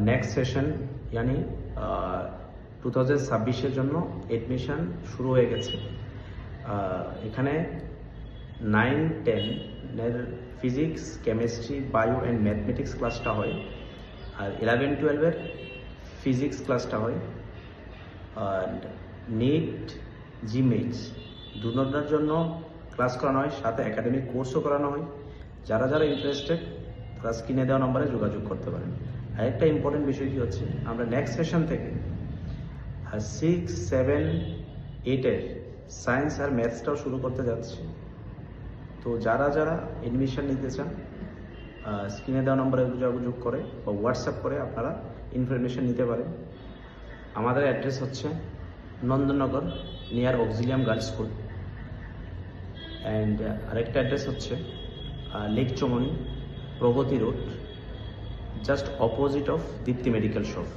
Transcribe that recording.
Next session यानी 2026 জন্য admission শুরু হয়ে গেছে। এখানে 9-10 এর physics, chemistry, bio and mathematics ক্লাসটা হয়, আর 11-12 এর ফিজিক্স ক্লাসটা হয়। আর নিট, জিমেজ দুটোটার জন্য ক্লাস করানো হয়, সাথে একাডেমিক কোর্সও করানো হয়। যারা যারা ইন্টারেস্টেড তারা স্ক্রিনে দেওয়া নম্বরে যোগাযোগ করতে পারেন। আরেকটা ইম্পর্টেন্ট বিষয় কি হচ্ছে, আমরা নেক্সট সেশন থেকে 6, 7, 8 এর সায়েন্স আর ম্যাথসটাও শুরু করতে যাচ্ছি। তো যারা যারা এডমিশন নিতে চান স্ক্রিনে দেওয়া নম্বরে যোগাযোগ করে বা হোয়াটসঅ্যাপ করে আপনারা ইনফরমেশন নিতে পারেন। আমাদের অ্যাড্রেস হচ্ছে Nandannagar near Auxilium girls school, and আরেকটা অ্যাড্রেস হচ্ছে লেক চমনি, Pragati road, just opposite of Dipti medical shop.